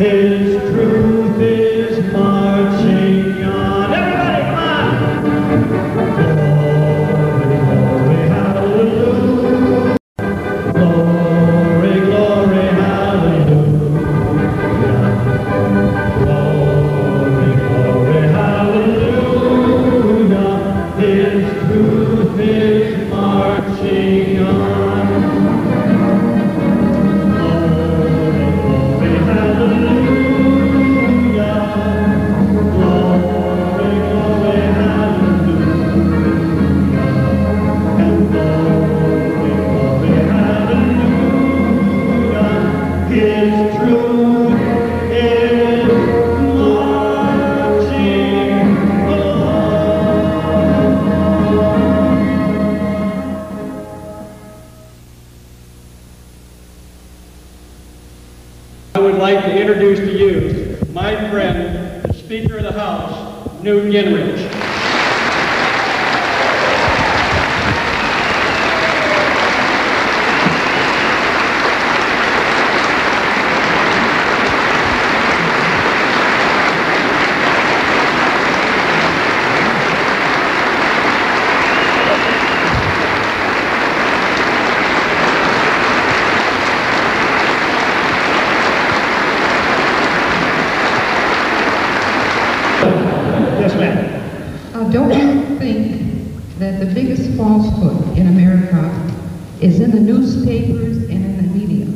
His truth is marching on. Everybody, come on! Glory, glory, hallelujah. Glory, glory, hallelujah. Glory, glory, hallelujah. His truth is marching on. I would like to introduce to you my friend, the Speaker of the House, Newt Gingrich. Don't you think that the biggest falsehood in America is in the newspapers and in the media?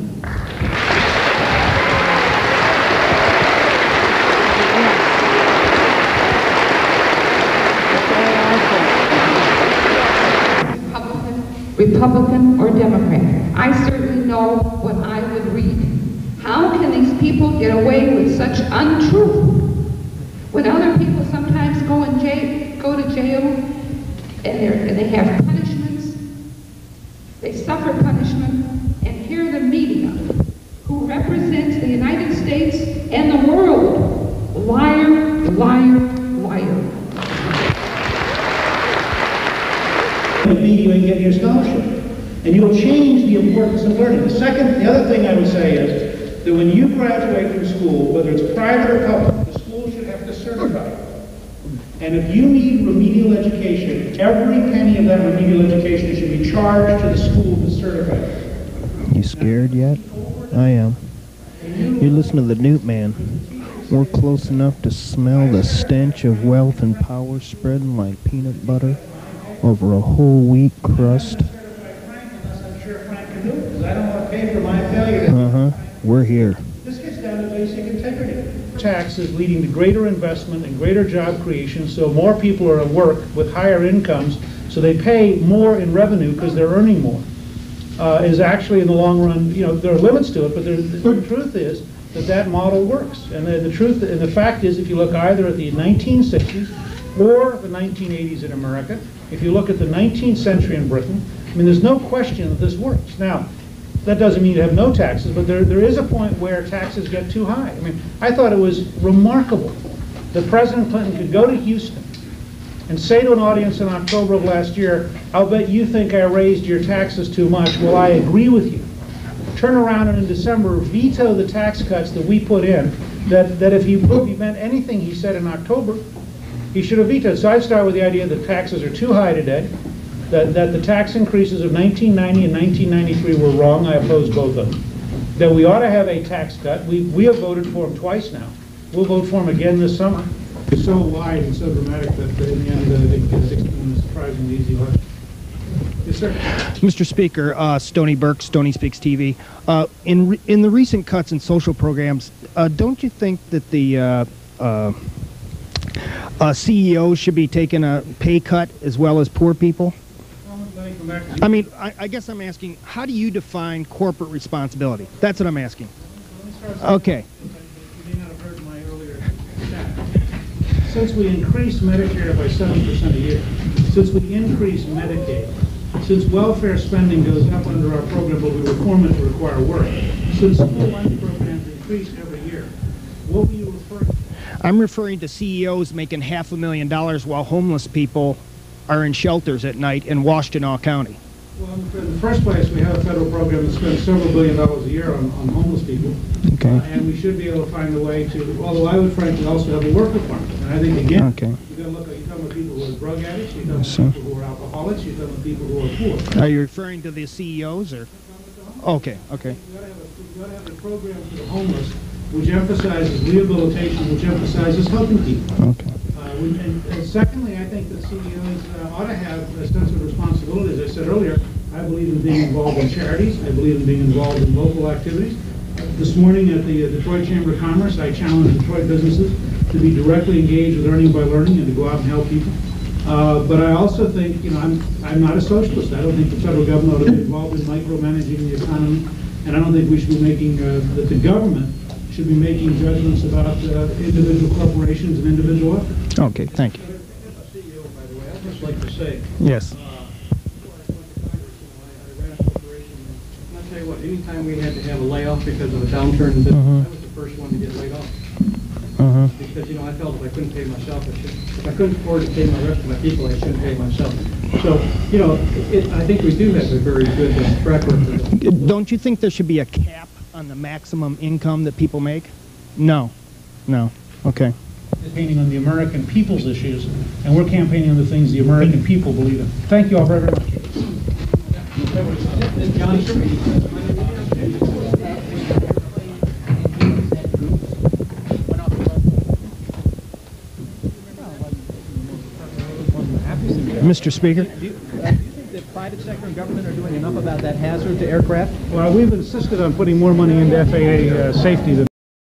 Republican or Democrat. I certainly know what I would read. How can these people get away with such untruth when other people sometimes go to jail and they have punishments, they suffer punishment, and here the media, who represents the United States and the world, liar, liar, liar. The media and get your scholarship, and you'll change the importance of learning. The other thing I would say is that when you graduate from school, whether it's private or public, the school should have to certify you. And if you need remedial education, every penny of that remedial education should be charged to the school to certify you. You scared yet? I am. You listen to the Newt man. We're close enough to smell the stench of wealth and power spreading like peanut butter over a whole wheat crust. I'm sure Frank can do it, because I don't want to pay for my failure. We're here. This gets down to basic integrity. Taxes leading to greater investment and greater job creation, so more people are at work with higher incomes, so they pay more in revenue because they're earning more, is actually in the long run, you know, there are limits to it, but the truth is that model works. And the fact is, if you look either at the 1960s or the 1980s in America, if you look at the 19th century in Britain, I mean, there's no question that this works. Now, that doesn't mean you have no taxes, but there is a point where taxes get too high. I mean, I thought it was remarkable that President Clinton could go to Houston and say to an audience in October of last year, "I'll bet you think I raised your taxes too much. Well, I agree with you." Turn around and in December veto the tax cuts that we put in, that if he meant anything he said in October, he should have vetoed. So I'd start with the idea that taxes are too high today, that the tax increases of 1990 and 1993 were wrong. I oppose both of them. That we ought to have a tax cut. We have voted for them twice now. We'll vote for them again this summer. It's so wide and so dramatic that in the end they get 16 is a surprisingly easy election. Yes, sir. Mr. Speaker, Stoney Burke, Stoney Speaks TV. In the recent cuts in social programs, don't you think that the CEOs should be taking a pay cut as well as poor people? I mean, I guess I'm asking, how do you define corporate responsibility? That's what I'm asking. Okay. You may not have heard my earlier chat. Since we increased Medicare by 7% a year, since we increased Medicaid, since welfare spending goes up under our program, but we reform it to require work, since school lunch programs increase every year, what were you referring to? I'm referring to CEOs making $500,000 while homeless people are in shelters at night in Washtenaw County. Well, in the first place, we have a federal program that spends several $billions a year on homeless people. Okay. And we should be able to find a way to, although I would frankly also have a work requirement. And I think, again, Okay. you're going to look at, you're talking about people who are drug addicts, you're talking Yes, about sir. people who are alcoholics, you're talking about people who are poor. Are you referring to the CEOs or? Okay, okay. You've got to have a program for the homeless which emphasizes rehabilitation, which emphasizes helping people. Okay. And secondly, I think that CEOs ought to have a sense of responsibility. As I said earlier, I believe in being involved in charities. I believe in being involved in local activities. This morning at the Detroit Chamber of Commerce, I challenged Detroit businesses to be directly engaged with Earning by Learning and to go out and help people. But I also think, you know, I'm not a socialist. I don't think the federal government ought to be involved in micromanaging the economy, and I don't think we should be making that the government should be making judgments about individual corporations and individual efforts. Okay, thank you. CEO, by the way, I'd just like to say, Yes. I'll tell you what, anytime we had to have a layoff because of a downturn in business, I was the first one to get laid off. Because, you know, I felt if I couldn't pay myself, if I couldn't afford to pay my rest of my people, I shouldn't pay myself. So, you know, I think we do have a very good track record. Don't you think there should be a cap on the maximum income that people make? No. No. Okay. Campaigning on the American people's issues, and we're campaigning on the things the American people believe in. Thank you all very, very much. Mr. Speaker? Do you think the private sector and government are doing enough about that hazard to aircraft? Well, we've insisted on putting more money into FAA safety than